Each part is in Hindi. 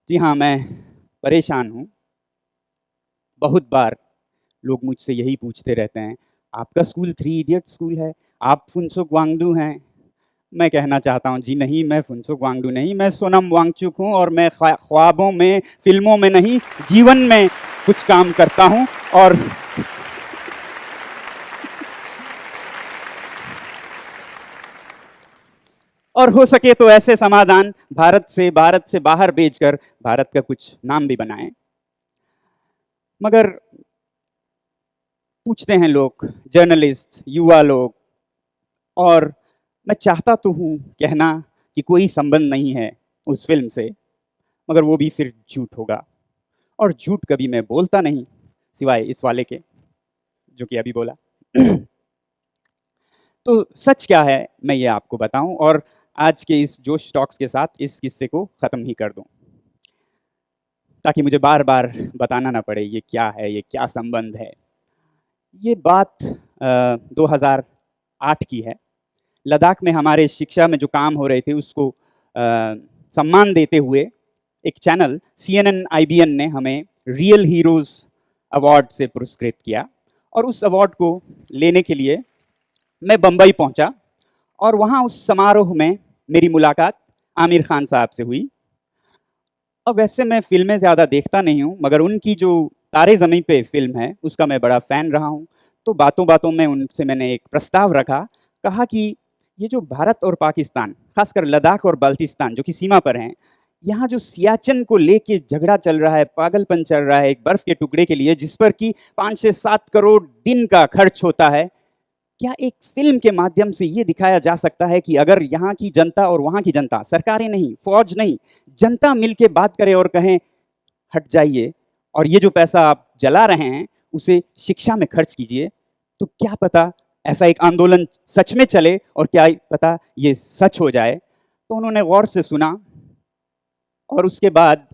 जी हाँ, मैं परेशान हूँ। बहुत बार लोग मुझसे यही पूछते रहते हैं, आपका स्कूल थ्री इडियट स्कूल है, आप फुनसुक वांगडू हैं। मैं कहना चाहता हूँ, जी नहीं, मैं फुनसुक वांगडू नहीं, मैं सोनम वांगचुक हूँ और मैं ख्वाबों में, फ़िल्मों में नहीं, जीवन में कुछ काम करता हूँ और हो सके तो ऐसे समाधान भारत से बाहर भेजकर भारत का कुछ नाम भी बनाएँ। मगर पूछते हैं लोग, जर्नलिस्ट, युवा लोग, और मैं चाहता तो हूँ कहना कि कोई संबंध नहीं है उस फ़िल्म से, मगर वो भी फिर झूठ होगा और झूठ कभी मैं बोलता नहीं, सिवाय इस वाले के, जो कि अभी बोला। तो सच क्या है, मैं ये आपको बताऊँ और आज के इस जोश टॉक्स के साथ इस किस्से को ख़त्म ही कर दूँ, ताकि मुझे बार-बार बताना ना पड़े, ये क्या है, ये क्या संबंध है। ये बात 2008 की है। लद्दाख में हमारे शिक्षा में जो काम हो रहे थे उसको सम्मान देते हुए एक चैनल CNN IBN ने हमें रियल हीरोज़ अवार्ड से पुरस्कृत किया और उस अवार्ड को लेने के लिए मैं बम्बई पहुंचा और वहाँ उस समारोह में मेरी मुलाकात आमिर खान साहब से हुई। अब वैसे मैं फ़िल्में ज़्यादा देखता नहीं हूँ, मगर उनकी जो तारे ज़मीं पे फ़िल्म है, उसका मैं बड़ा फ़ैन रहा हूँ। तो बातों-बातों में उनसे मैंने एक प्रस्ताव रखा, कहा कि ये जो भारत और पाकिस्तान, ख़ासकर लद्दाख और बाल्टिस्तान जो कि सीमा पर हैं, यहाँ जो सियाचिन को लेके झगड़ा चल रहा है, पागलपन चल रहा है एक बर्फ़ के टुकड़े के लिए, जिस पर कि 5 से 7 करोड़ दिन का खर्च होता है, क्या एक फ़िल्म के माध्यम से ये दिखाया जा सकता है कि अगर यहाँ की जनता और वहाँ की जनता, सरकारें नहीं, फ़ौज नहीं, जनता मिल के बात करे और कहें, हट जाइए और ये जो पैसा आप जला रहे हैं, उसे शिक्षा में खर्च कीजिए, तो क्या पता ऐसा एक आंदोलन सच में चले और क्या पता ये सच हो जाए। तो उन्होंने गौर से सुना और उसके बाद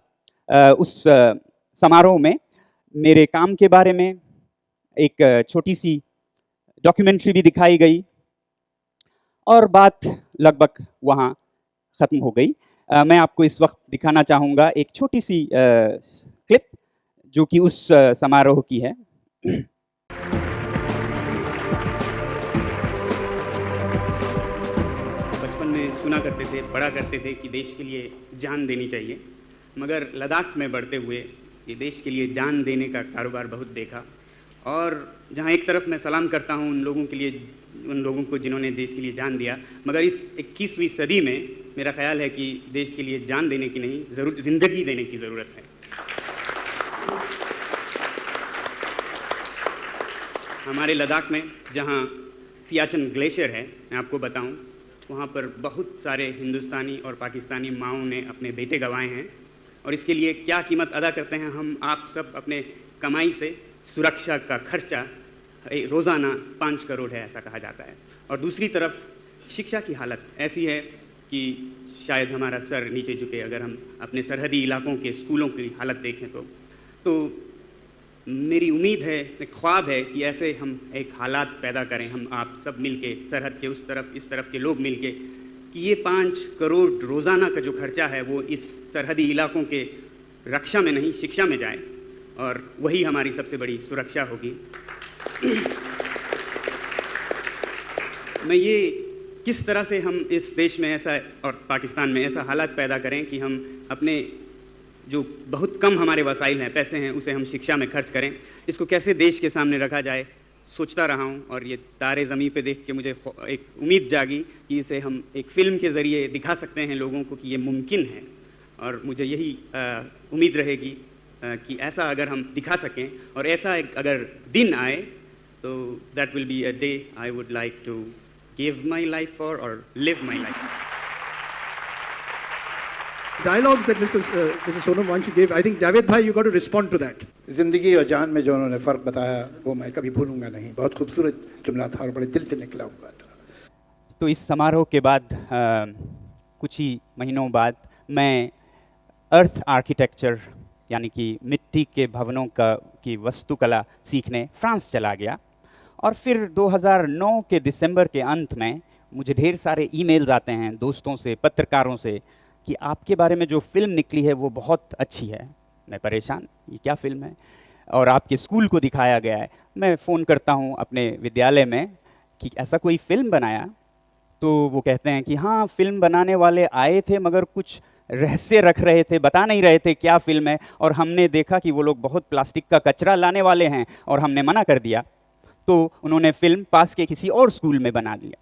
उस समारोह में मेरे काम के बारे में एक छोटी-सी डॉक्यूमेंट्री भी दिखाई गई और बात लगभग वहाँ ख़त्म हो गई। मैं आपको इस वक़्त दिखाना चाहूँगा एक छोटी-सी क्लिप जो कि उस समारोह की है। बचपन में सुना करते थे, पढ़ा करते थे कि देश के लिए जान देनी चाहिए, मगर लद्दाख में बढ़ते हुए ये देश के लिए जान देने का कारोबार बहुत देखा और जहाँ एक तरफ मैं सलाम करता हूँ उन लोगों के लिए, उन लोगों को जिन्होंने देश के लिए जान दिया, मगर इस 21वीं सदी में मेरा ख्याल है कि देश के लिए जान देने की नहीं, ज़िंदगी देने की ज़रूरत है। हमारे लद्दाख में जहाँ सियाचिन ग्लेशियर है, मैं आपको बताऊँ, वहाँ पर बहुत सारे हिंदुस्तानी और पाकिस्तानी माँओं ने अपने बेटे गंवाए हैं और इसके लिए क्या कीमत अदा करते हैं हम आप सब अपने कमाई से। सुरक्षा का खर्चा रोज़ाना 5 करोड़ है, ऐसा कहा जाता है। और दूसरी तरफ शिक्षा की हालत ऐसी है कि शायद हमारा सर नीचे झुके अगर हम अपने सरहदी इलाकों के स्कूलों की हालत देखें तो मेरी उम्मीद है, एक ख्वाब है कि ऐसे हम एक हालात पैदा करें, हम आप सब मिलके, सरहद के उस तरफ इस तरफ के लोग मिलके, कि ये 5 करोड़ रोज़ाना का जो खर्चा है वो इस सरहदी इलाकों के रक्षा में नहीं, शिक्षा में जाए और वही हमारी सबसे बड़ी सुरक्षा होगी। मैं ये किस तरह से हम इस देश में ऐसा और पाकिस्तान में ऐसा हालात पैदा करें कि हम अपने जो बहुत कम हमारे वसाइल हैं, पैसे हैं, उसे हम शिक्षा में खर्च करें, इसको कैसे देश के सामने रखा जाए, सोचता रहा हूँ और ये तारे ज़मीं पे देख के मुझे एक उम्मीद जागी कि इसे हम एक फ़िल्म के ज़रिए दिखा सकते हैं लोगों को कि ये मुमकिन है। और मुझे यही उम्मीद रहेगी कि ऐसा अगर हम दिखा सकें और ऐसा एक अगर दिन आए तो that will be a day I would like to give my life for और live my life. Dialogues that Mrs. Sonam Wangchuk gave, I think Javed bhai, you got to respond to that. जिंदगी और जान में जो उन्होंने फ़र्क बताया वो मैं कभी भूलूंगा नहीं। बहुत खूबसूरत जुमला था और बड़े दिल से निकला हुआ था। तो इस समारोह के बाद कुछ ही महीनों बाद मैं अर्थ आर्किटेक्चर यानी कि मिट्टी के भवनों की वास्तुकला सीखने फ्रांस चला गया और फिर 2009 के दिसंबर के अंत में मुझे ढेर सारे ईमेल्स आते हैं दोस्तों से, पत्रकारों से, कि आपके बारे में जो फिल्म निकली है वो बहुत अच्छी है। मैं परेशान, ये क्या फिल्म है? और आपके स्कूल को दिखाया गया है। मैं फ़ोन करता हूँ अपने विद्यालय में कि ऐसा कोई फिल्म बनाया, तो वो कहते हैं कि हाँ, फिल्म बनाने वाले आए थे मगर कुछ रहस्य रख रहे थे, बता नहीं रहे थे क्या फिल्म है, और हमने देखा कि वो लोग बहुत प्लास्टिक का कचरा लाने वाले हैं और हमने मना कर दिया, तो उन्होंने फिल्म पास के किसी और स्कूल में बना दिया।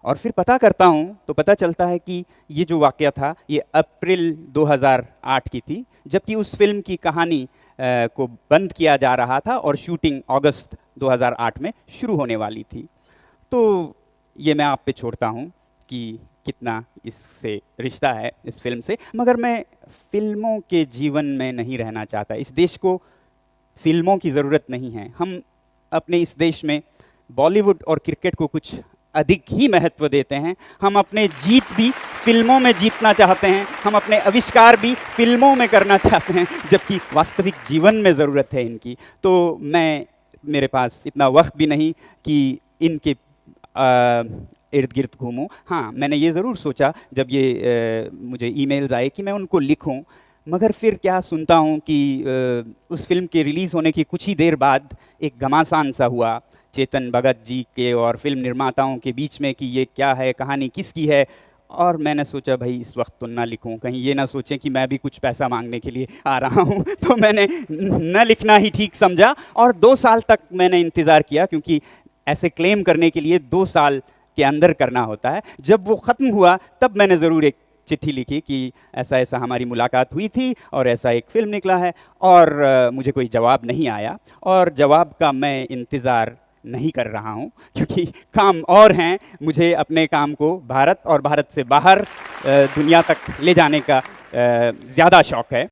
और फिर पता करता हूँ तो पता चलता है कि ये जो वाक़या था ये अप्रैल 2008 की थी, जबकि उस फिल्म की कहानी को बंद किया जा रहा था और शूटिंग अगस्त 2008 में शुरू होने वाली थी। तो ये मैं आप पे छोड़ता हूँ कि कितना इससे रिश्ता है इस फिल्म से, मगर मैं फिल्मों के जीवन में नहीं रहना चाहता। इस देश को फिल्मों की ज़रूरत नहीं है। हम अपने इस देश में बॉलीवुड और क्रिकेट को कुछ अधिक ही महत्व देते हैं। हम अपने जीत भी फिल्मों में जीतना चाहते हैं, हम अपने आविष्कार भी फिल्मों में करना चाहते हैं, जबकि वास्तविक जीवन में ज़रूरत है इनकी। तो मेरे पास इतना वक्त भी नहीं कि इनके इर्द गिर्द घूमूं। हाँ, मैंने ये ज़रूर सोचा जब ये मुझे ईमेल्स आए कि मैं उनको लिखूं, मगर फिर क्या सुनता हूँ कि उस फिल्म के रिलीज़ होने की कुछ ही देर बाद एक घमासान सा हुआ चेतन भगत जी के और फिल्म निर्माताओं के बीच में कि ये क्या है, कहानी किसकी है। और मैंने सोचा भाई इस वक्त तो ना लिखूं, कहीं ये ना सोचें कि मैं भी कुछ पैसा मांगने के लिए आ रहा हूं। तो मैंने न लिखना ही ठीक समझा और 2 साल तक मैंने इंतज़ार किया, क्योंकि ऐसे क्लेम करने के लिए 2 साल के अंदर करना होता है। जब वो ख़त्म हुआ तब मैंने ज़रूर एक चिट्ठी लिखी कि ऐसा ऐसा हमारी मुलाकात हुई थी और ऐसा एक फ़िल्म निकला है, और मुझे कोई जवाब नहीं आया और जवाब का मैं इंतज़ार नहीं कर रहा हूँ, क्योंकि काम और हैं। मुझे अपने काम को भारत और भारत से बाहर दुनिया तक ले जाने का ज़्यादा शौक़ है।